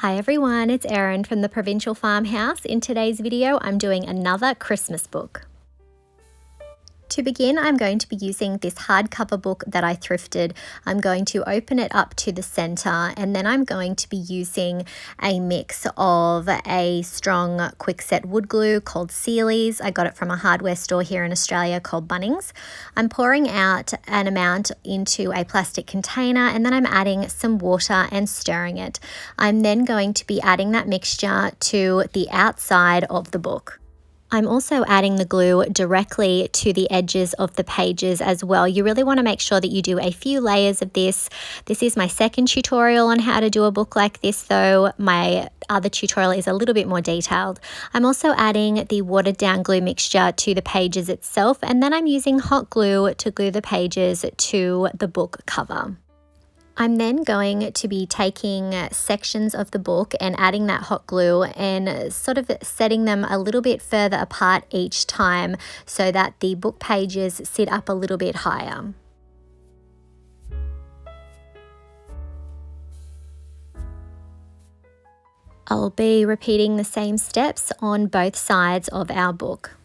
Hi everyone, it's Erin from the Provincial Farmhouse. In today's video, I'm doing another Christmas book. To begin, I'm going to be using this hardcover book that I thrifted. I'm going to open it up to the center, and then I'm going to be using a mix of a strong quickset wood glue called Sealy's. I got it from a hardware store here in Australia called Bunnings. I'm pouring out an amount into a plastic container, and then I'm adding some water and stirring it. I'm then going to be adding that mixture to the outside of the book. I'm also adding the glue directly to the edges of the pages as well. You really want to make sure that you do a few layers of this. This is my second tutorial on how to do a book like this, though my other tutorial is a little bit more detailed. I'm also adding the watered down glue mixture to the pages itself, and then I'm using hot glue to glue the pages to the book cover. I'm then going to be taking sections of the book and adding that hot glue and sort of setting them a little bit further apart each time so that the book pages sit up a little bit higher. I'll be repeating the same steps on both sides of our book.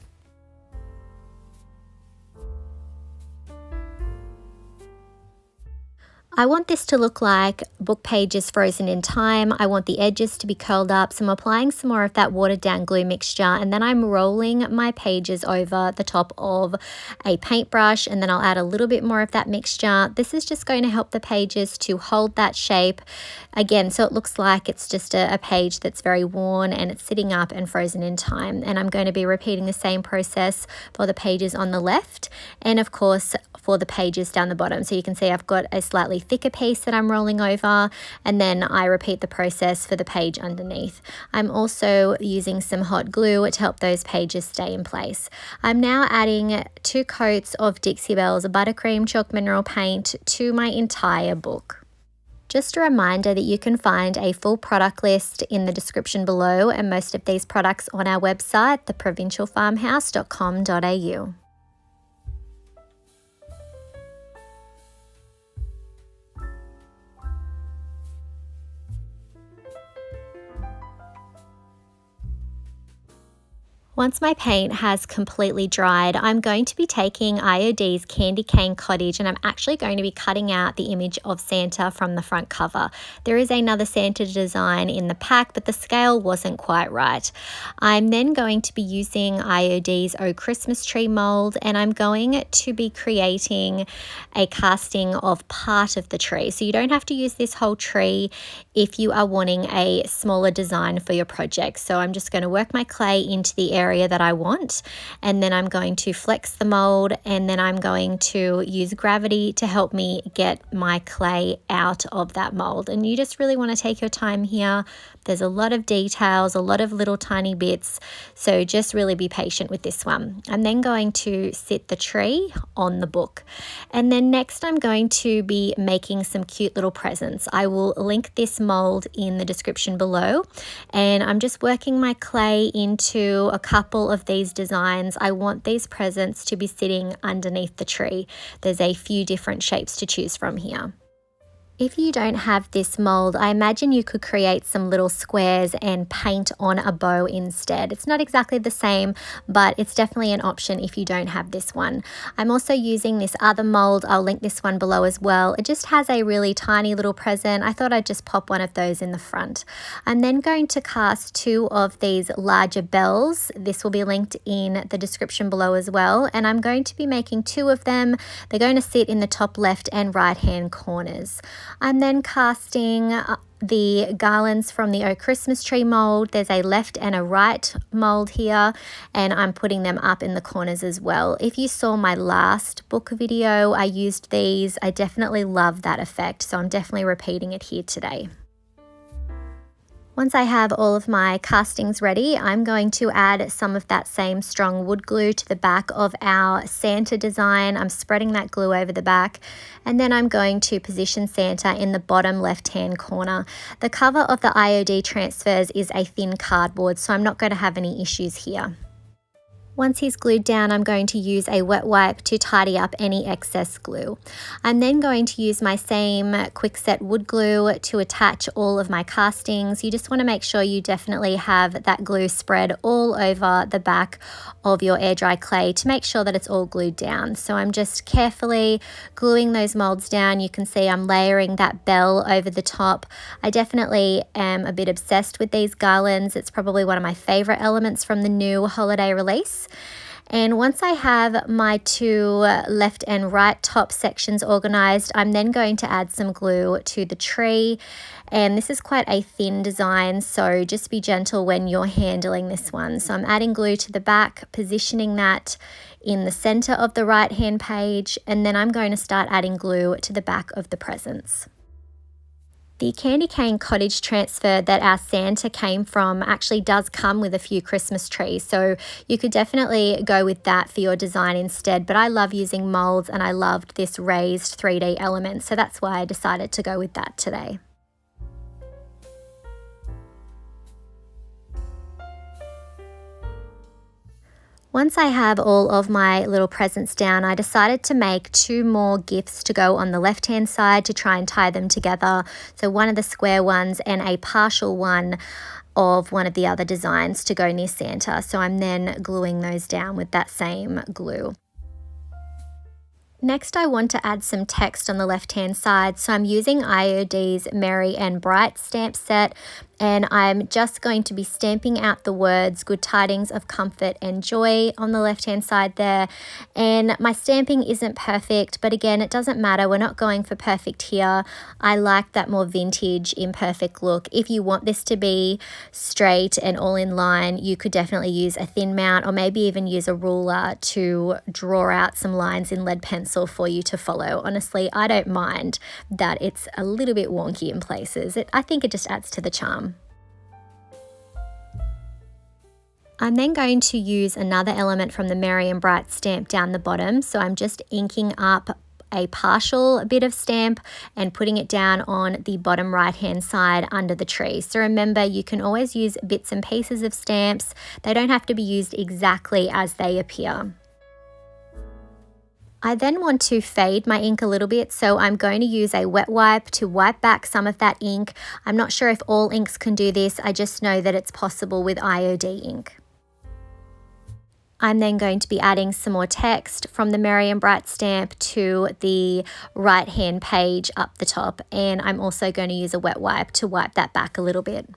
I want this to look like book pages frozen in time. I want the edges to be curled up, so I'm applying some more of that watered down glue mixture, and then I'm rolling my pages over the top of a paintbrush, and then I'll add a little bit more of that mixture. This is just going to help the pages to hold that shape again, so it looks like it's just a page that's very worn and it's sitting up and frozen in time. And I'm going to be repeating the same process for the pages on the left and of course for the pages down the bottom. So you can see I've got a slightly thicker piece that I'm rolling over, and then I repeat the process for the page underneath. I'm also using some hot glue to help those pages stay in place. I'm now adding 2 coats of Dixie Belle's buttercream chalk mineral paint to my entire book. Just a reminder that you can find a full product list in the description below, and most of these products on our website, theprovincialfarmhouse.com.au. Once my paint has completely dried, I'm going to be taking IOD's Candy Cane Cottage, and I'm actually going to be cutting out the image of Santa from the front cover. There is another Santa design in the pack, but the scale wasn't quite right. I'm then going to be using IOD's Oh Christmas Tree mold, and I'm going to be creating a casting of part of the tree. So you don't have to use this whole tree if you are wanting a smaller design for your project. So I'm just going to work my clay into the area that I want, and then I'm going to flex the mold, and then I'm going to use gravity to help me get my clay out of that mold. And you just really want to take your time here. There's a lot of details, a lot of little tiny bits, so just really be patient with this one. I'm then going to sit the tree on the book, and then next I'm going to be making some cute little presents. I will link this mold in the description below, and I'm just working my clay into a couple of these designs. I want these presents to be sitting underneath the tree. There's a few different shapes to choose from here. If you don't have this mold, I imagine you could create some little squares and paint on a bow instead. It's not exactly the same, but it's definitely an option if you don't have this one. I'm also using this other mold. I'll link this one below as well. It just has a really tiny little present. I thought I'd just pop one of those in the front. I'm then going to cast 2 of these larger bells. This will be linked in the description below as well. And I'm going to be making 2 of them. They're going to sit in the top left and right hand corners. I'm then casting the garlands from the Oh Christmas Tree mold. There's a left and a right mold here, and I'm putting them up in the corners as well. If you saw my last book video, I used these. I definitely love that effect, so I'm definitely repeating it here today. Once I have all of my castings ready, I'm going to add some of that same strong wood glue to the back of our Santa design. I'm spreading that glue over the back, and then I'm going to position Santa in the bottom left-hand corner. The cover of the IOD Transfers is a thin cardboard, so I'm not going to have any issues here. Once he's glued down, I'm going to use a wet wipe to tidy up any excess glue. I'm then going to use my same quickset wood glue to attach all of my castings. You just want to make sure you definitely have that glue spread all over the back of your air dry clay to make sure that it's all glued down. So I'm just carefully gluing those molds down. You can see I'm layering that bell over the top. I definitely am a bit obsessed with these garlands. It's probably one of my favorite elements from the new holiday release. And once I have my two left and right top sections organized, I'm then going to add some glue to the tree. And this is quite a thin design, so just be gentle when you're handling this one. So I'm adding glue to the back, positioning that in the center of the right hand page, and then I'm going to start adding glue to the back of the presents. The candy cane cottage transfer that our Santa came from actually does come with a few Christmas trees, so you could definitely go with that for your design instead, but I love using molds and I loved this raised 3D element, so that's why I decided to go with that today. Once I have all of my little presents down, I decided to make two more gifts to go on the left-hand side to try and tie them together. So one of the square ones and a partial one of one of the other designs to go near Santa. So I'm then gluing those down with that same glue. Next, I want to add some text on the left-hand side, so I'm using IOD's Merry and Bright stamp set, and I'm just going to be stamping out the words "Good Tidings of Comfort and Joy" on the left-hand side there. And my stamping isn't perfect, but again, it doesn't matter. We're not going for perfect here. I like that more vintage, imperfect look. If you want this to be straight and all in line, you could definitely use a thin mount or maybe even use a ruler to draw out some lines in lead pencil for you to follow. Honestly, I don't mind that it's a little bit wonky in places. I think it just adds to the charm. I'm then going to use another element from the Merry and Bright stamp down the bottom. So I'm just inking up a partial bit of stamp and putting it down on the bottom right hand side under the tree. So remember, you can always use bits and pieces of stamps. They don't have to be used exactly as they appear. I then want to fade my ink a little bit, so I'm going to use a wet wipe to wipe back some of that ink. I'm not sure if all inks can do this, I just know that it's possible with IOD ink. I'm then going to be adding some more text from the Merry and Bright stamp to the right hand page up the top, and I'm also going to use a wet wipe to wipe that back a little bit.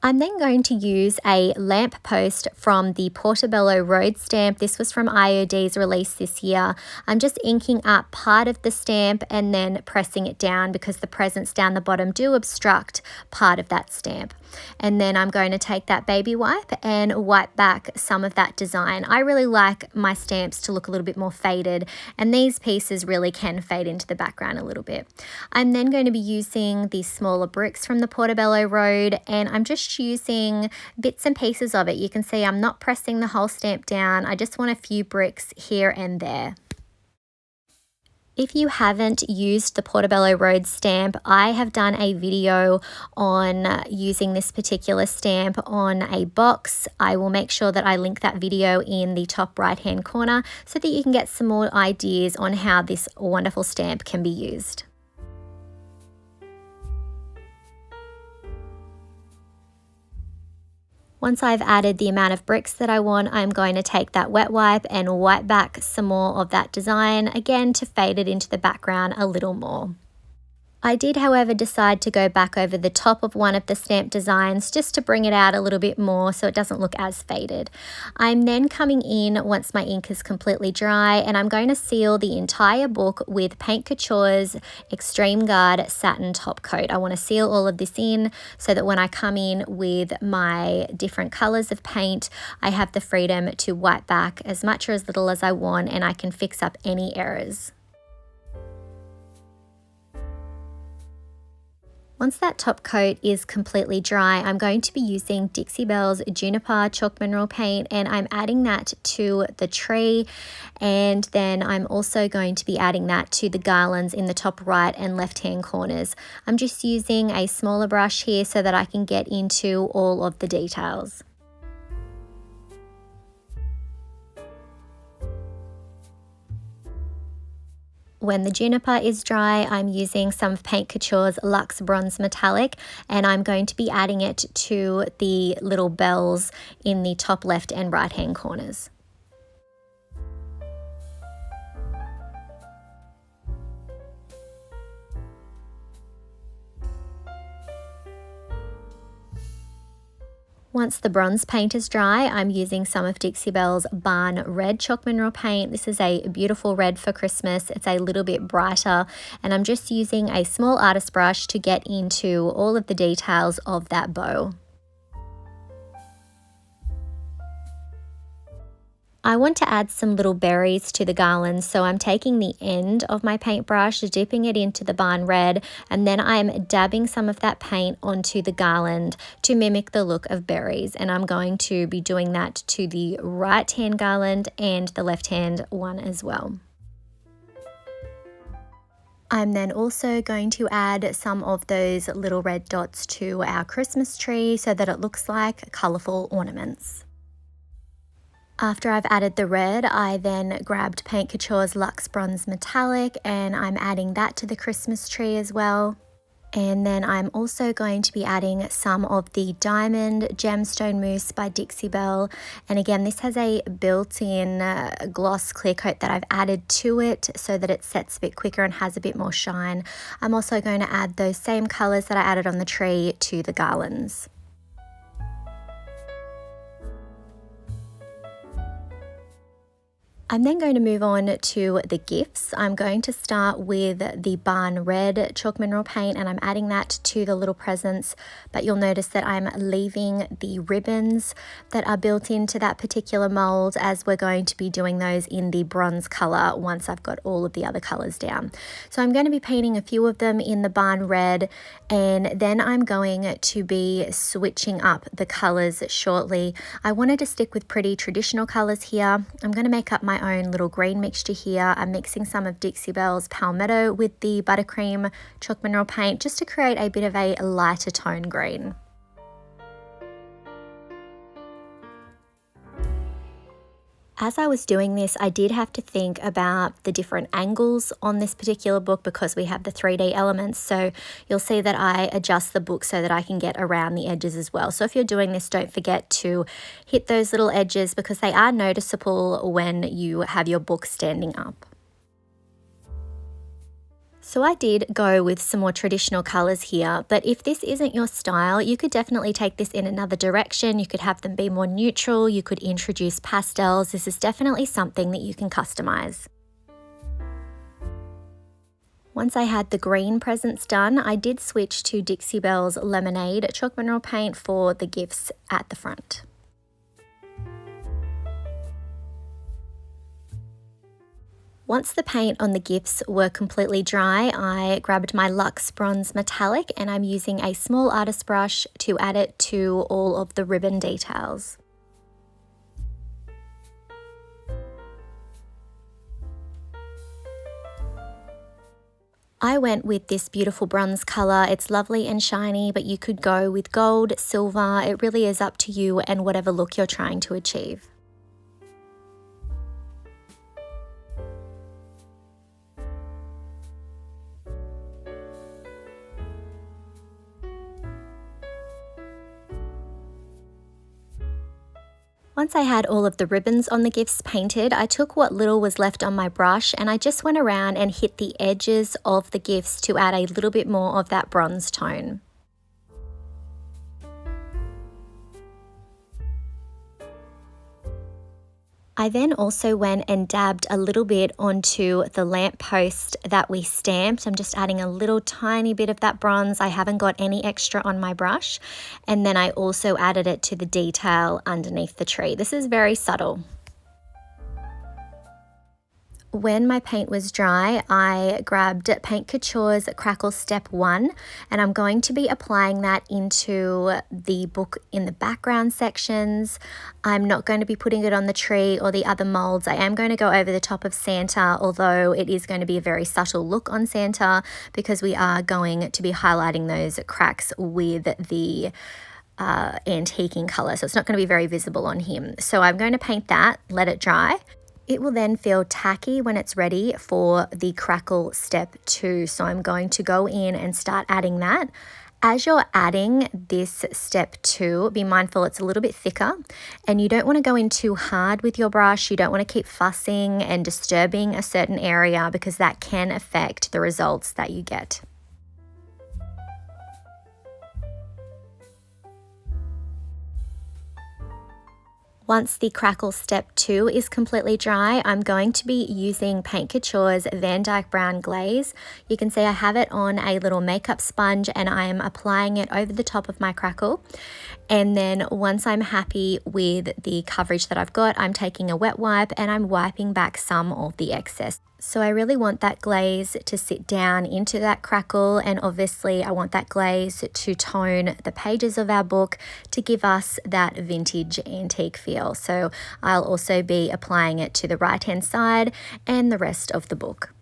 I'm then going to use a lamp post from the Portobello Road Stamp. This was from IOD's release this year. I'm just inking up part of the stamp and then pressing it down because the presents down the bottom do obstruct part of that stamp. And then I'm going to take that baby wipe and wipe back some of that design. I really like my stamps to look a little bit more faded, and these pieces really can fade into the background a little bit. I'm then going to be using these smaller bricks from the Portobello Road, and I'm just using bits and pieces of it. You can see I'm not pressing the whole stamp down. I just want a few bricks here and there. If you haven't used the Portobello Road stamp, I have done a video on using this particular stamp on a box. I will make sure that I link that video in the top right hand corner so that you can get some more ideas on how this wonderful stamp can be used. Once I've added the amount of bricks that I want, I'm going to take that wet wipe and wipe back some more of that design, again to fade it into the background a little more. I did, however, decide to go back over the top of one of the stamp designs just to bring it out a little bit more so it doesn't look as faded. I'm then coming in once my ink is completely dry, and I'm going to seal the entire book with Paint Couture's Extreme Guard Satin Top Coat. I want to seal all of this in so that when I come in with my different colors of paint, I have the freedom to wipe back as much or as little as I want, and I can fix up any errors. Once that top coat is completely dry, I'm going to be using Dixie Belle's Juniper Chalk Mineral Paint, and I'm adding that to the tree, and then I'm also going to be adding that to the garlands in the top right and left hand corners. I'm just using a smaller brush here so that I can get into all of the details. When the juniper is dry, I'm using some of Paint Couture's Luxe Bronze Metallic, and I'm going to be adding it to the little bells in the top left and right hand corners. Once the bronze paint is dry, I'm using some of Dixie Belle's Barn Red Chalk Mineral Paint. This is a beautiful red for Christmas. It's a little bit brighter, and I'm just using a small artist brush to get into all of the details of that bow. I want to add some little berries to the garland, so I'm taking the end of my paintbrush, dipping it into the Barn Red, and then I'm dabbing some of that paint onto the garland to mimic the look of berries. And I'm going to be doing that to the right hand garland and the left hand one as well. I'm then also going to add some of those little red dots to our Christmas tree so that it looks like colourful ornaments. After I've added the red, I then grabbed Paint Couture's Luxe Bronze Metallic, and I'm adding that to the Christmas tree as well. And then I'm also going to be adding some of the Diamond Gemstone Mousse by Dixie Belle. And again, this has a built-in gloss clear coat that I've added to it so that it sets a bit quicker and has a bit more shine. I'm also going to add those same colours that I added on the tree to the garlands. I'm then going to move on to the gifts. I'm going to start with the Barn Red Chalk Mineral Paint, and I'm adding that to the little presents, but you'll notice that I'm leaving the ribbons that are built into that particular mold, as we're going to be doing those in the bronze color once I've got all of the other colors down. So I'm going to be painting a few of them in the Barn Red, and then I'm going to be switching up the colors shortly. I wanted to stick with pretty traditional colors here. I'm going to make up my own little green mixture here. I'm mixing some of Dixie Belle's Palmetto with the Buttercream Chalk Mineral Paint just to create a bit of a lighter tone green. As I was doing this, I did have to think about the different angles on this particular book because we have the 3D elements. So you'll see that I adjust the book so that I can get around the edges as well. So if you're doing this, don't forget to hit those little edges because they are noticeable when you have your book standing up. So I did go with some more traditional colors here, but if this isn't your style, you could definitely take this in another direction. You could have them be more neutral, you could introduce pastels. This is definitely something that you can customize. Once I had the green presents done, I did switch to Dixie Belle's Lemonade Chalk Mineral Paint for the gifts at the front. Once the paint on the gifts were completely dry, I grabbed my Luxe Bronze Metallic and I'm using a small artist brush to add it to all of the ribbon details. I went with this beautiful bronze color. It's lovely and shiny, but you could go with gold, silver. It really is up to you and whatever look you're trying to achieve. Once I had all of the ribbons on the gifts painted, I took what little was left on my brush and I just went around and hit the edges of the gifts to add a little bit more of that bronze tone. I then also went and dabbed a little bit onto the lamppost that we stamped. I'm just adding a little tiny bit of that bronze. I haven't got any extra on my brush. And then I also added it to the detail underneath the tree. This is very subtle. When my paint was dry, I grabbed Paint Couture's Crackle Step 1 and I'm going to be applying that into the book in the background sections. I'm not going to be putting it on the tree or the other molds. I am going to go over the top of Santa, although it is going to be a very subtle look on Santa because we are going to be highlighting those cracks with the antiquing color. So it's not going to be very visible on him. So I'm going to paint that, let it dry. It will then feel tacky when it's ready for the crackle step 2. So I'm going to go in and start adding that. As you're adding this step 2, be mindful it's a little bit thicker and you don't want to go in too hard with your brush. You don't want to keep fussing and disturbing a certain area because that can affect the results that you get. Once the crackle step 2 is completely dry, I'm going to be using Paint Couture's Van Dyke Brown Glaze. You can see I have it on a little makeup sponge and I am applying it over the top of my crackle. And then once I'm happy with the coverage that I've got, I'm taking a wet wipe and I'm wiping back some of the excess. So I really want that glaze to sit down into that crackle, and obviously I want that glaze to tone the pages of our book to give us that vintage antique feel. So I'll also be applying it to the right hand side and the rest of the book.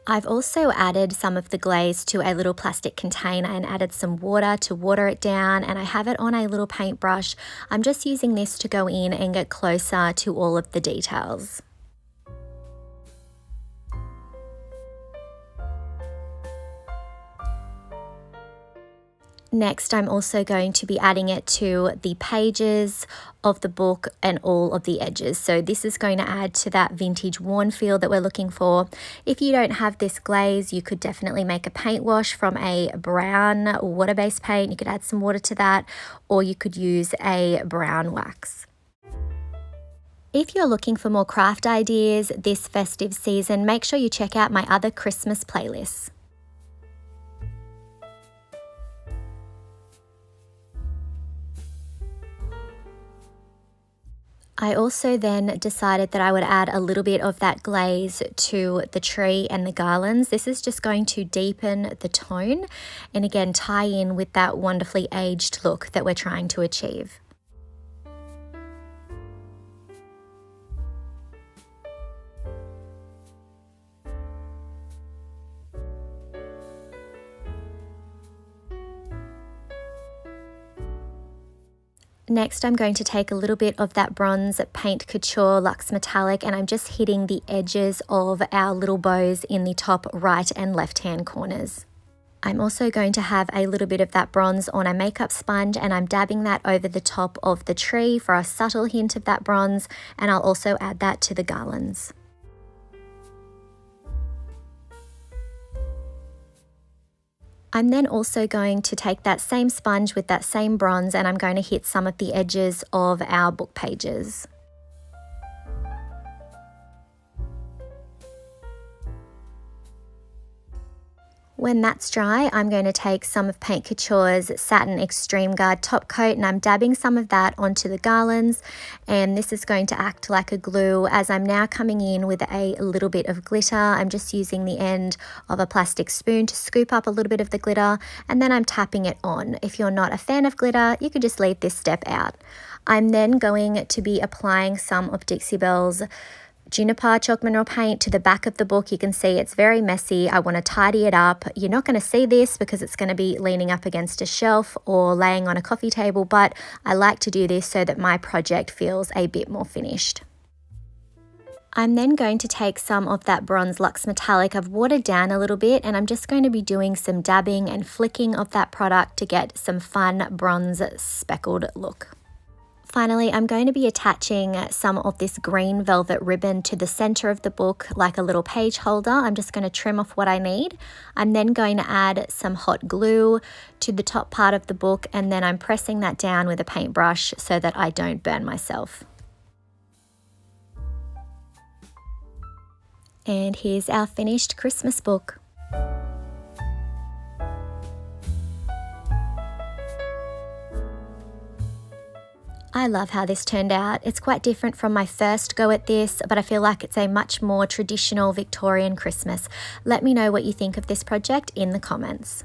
I've also added some of the glaze to a little plastic container and added some water to water it down, and I have it on a little paintbrush. I'm just using this to go in and get closer to all of the details. Next, I'm also going to be adding it to the pages of the book and all of the edges. So this is going to add to that vintage worn feel that we're looking for. If you don't have this glaze, you could definitely make a paint wash from a brown water-based paint. You could add some water to that, or you could use a brown wax. If you're looking for more craft ideas this festive season, make sure you check out my other Christmas playlists. I also then decided that I would add a little bit of that glaze to the tree and the garlands. This is just going to deepen the tone and again tie in with that wonderfully aged look that we're trying to achieve. Next, I'm going to take a little bit of that bronze Paint Couture Luxe Metallic and I'm just hitting the edges of our little bows in the top right and left hand corners. I'm also going to have a little bit of that bronze on a makeup sponge and I'm dabbing that over the top of the tree for a subtle hint of that bronze, and I'll also add that to the garlands. I'm then also going to take that same sponge with that same bronze and I'm going to hit some of the edges of our book pages. When that's dry, I'm going to take some of Paint Couture's Satin Extreme Guard top coat and I'm dabbing some of that onto the garlands, and this is going to act like a glue. As I'm now coming in with a little bit of glitter, I'm just using the end of a plastic spoon to scoop up a little bit of the glitter and then I'm tapping it on. If you're not a fan of glitter, you could just leave this step out. I'm then going to be applying some of Dixie Belle's Juniper chalk mineral paint to the back of the book. You can see it's very messy. I want to tidy it up. You're not going to see this because it's going to be leaning up against a shelf or laying on a coffee table, but I like to do this so that my project feels a bit more finished. I'm then going to take some of that bronze Luxe Metallic. I've watered down a little bit and I'm just going to be doing some dabbing and flicking of that product to get some fun bronze speckled look. Finally, I'm going to be attaching some of this green velvet ribbon to the center of the book like a little page holder. I'm just going to trim off what I need. I'm then going to add some hot glue to the top part of the book and then I'm pressing that down with a paintbrush so that I don't burn myself. And here's our finished Christmas book. I love how this turned out. It's quite different from my first go at this, but I feel like it's a much more traditional Victorian Christmas. Let me know what you think of this project in the comments.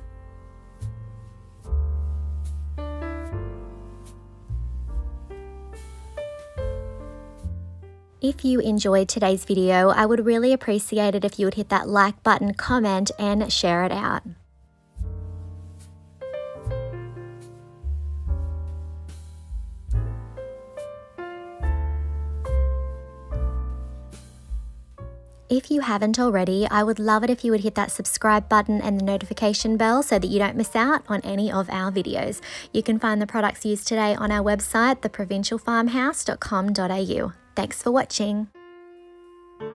If you enjoyed today's video, I would really appreciate it if you would hit that like button, comment, and share it out. If you haven't already, I would love it if you would hit that subscribe button and the notification bell so that you don't miss out on any of our videos. You can find the products used today on our website, theprovincialfarmhouse.com.au. Thanks for watching.